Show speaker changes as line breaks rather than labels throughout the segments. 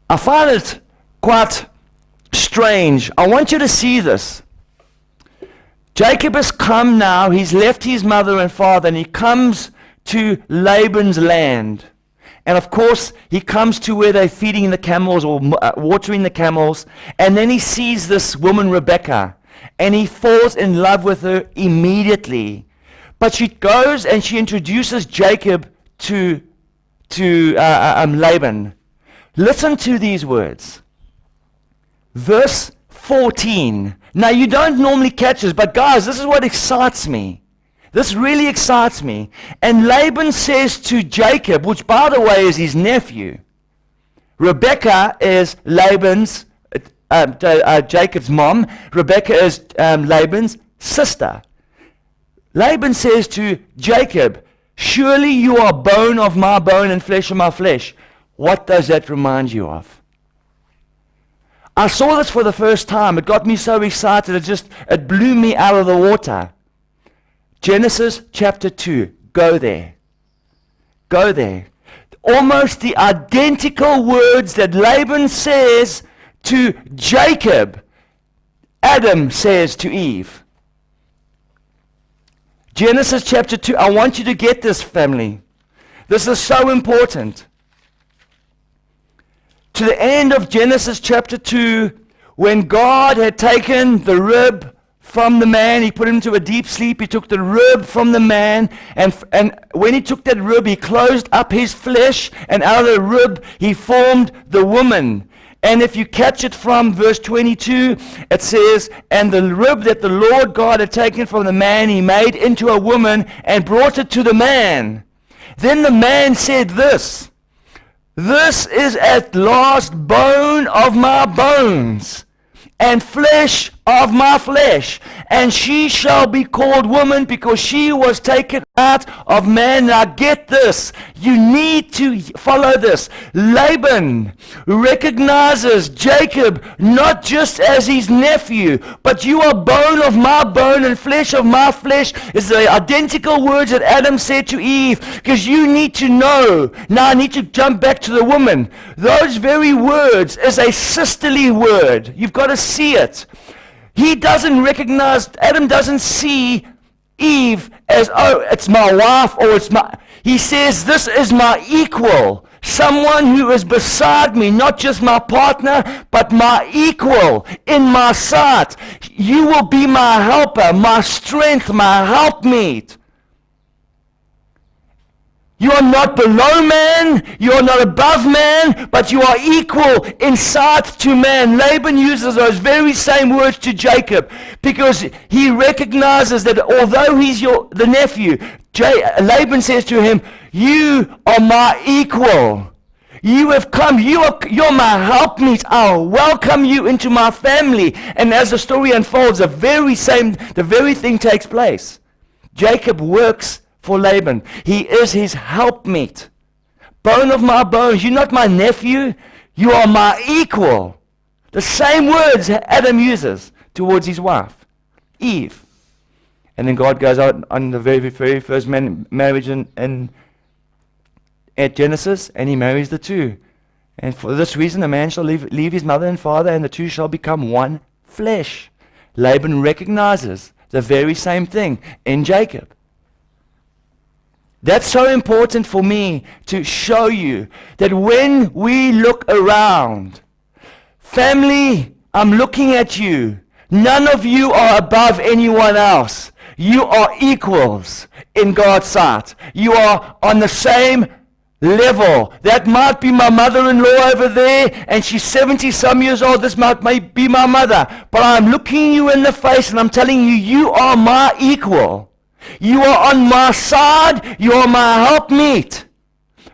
I find it quite strange. I want you to see this. Jacob has come now, he's left his mother and father, and he comes to Laban's land. And of course, he comes to where they're feeding the camels or watering the camels, and then he sees this woman, Rebecca, and he falls in love with her immediately. But she goes and she introduces Jacob to Laban. Listen to these words. Verse 14. Now, you don't normally catch this, but guys, this is what excites me. This really excites me. And Laban says to Jacob, which by the way is his nephew. Rebecca is Laban's, Jacob's mom. Rebecca is Laban's sister. Laban says to Jacob, surely you are bone of my bone and flesh of my flesh. What does that remind you of? I saw this for the first time. It got me so excited. It blew me out of the water. Genesis chapter 2. Go there. Go there. Almost the identical words that Laban says to Jacob, Adam says to Eve. Genesis chapter 2. I want you to get this, family. This is so important. To the end of Genesis chapter 2, when God had taken the rib from the man, he put him into a deep sleep. He took the rib from the man, and when he took that rib, he closed up his flesh, and out of the rib, he formed the woman. And if you catch it from verse 22, it says, and the rib that the Lord God had taken from the man, he made into a woman and brought it to the man. Then the man said this, this is at last bone of my bones, and flesh of my flesh, and she shall be called woman because she was taken out of man. Now get this, you need to follow this. Laban recognizes Jacob not just as his nephew, but you are bone of my bone and flesh of my flesh is the identical words that Adam said to Eve, because you need to know. Now I need to jump back to the woman. Those very words is a sisterly word. You've got to see it. He doesn't recognize, Adam doesn't see Eve as, oh, it's my wife, or it's my, he says, this is my equal. Someone who is beside me, not just my partner, but my equal in my sight. You will be my helper, my strength, my helpmeet. You are not below man, you are not above man, but you are equal in sight to man. Laban uses those very same words to Jacob because he recognizes that although he's the nephew, Laban says to him, you are my equal. You have come, you're my helpmeet. I'll welcome you into my family. And as the story unfolds, the very thing takes place. Jacob works for Laban. He is his helpmeet. Bone of my bones. You're not my nephew. You are my equal. The same words Adam uses towards his wife, Eve. And then God goes out on the very, very first marriage at Genesis, and he marries the two. And for this reason, a man shall leave his mother and father, and the two shall become one flesh. Laban recognizes the very same thing in Jacob. That's so important for me to show you that when we look around, family, I'm looking at you. None of you are above anyone else. You are equals in God's sight. You are on the same level. That might be my mother-in-law over there, and she's 70 some years old. This might be my mother. But I'm looking you in the face and I'm telling you, you are my equal. You are on my side. You are my helpmeet.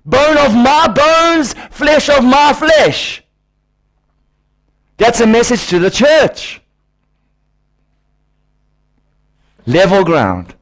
Bone of my bones, flesh of my flesh. That's a message to the church. Level ground.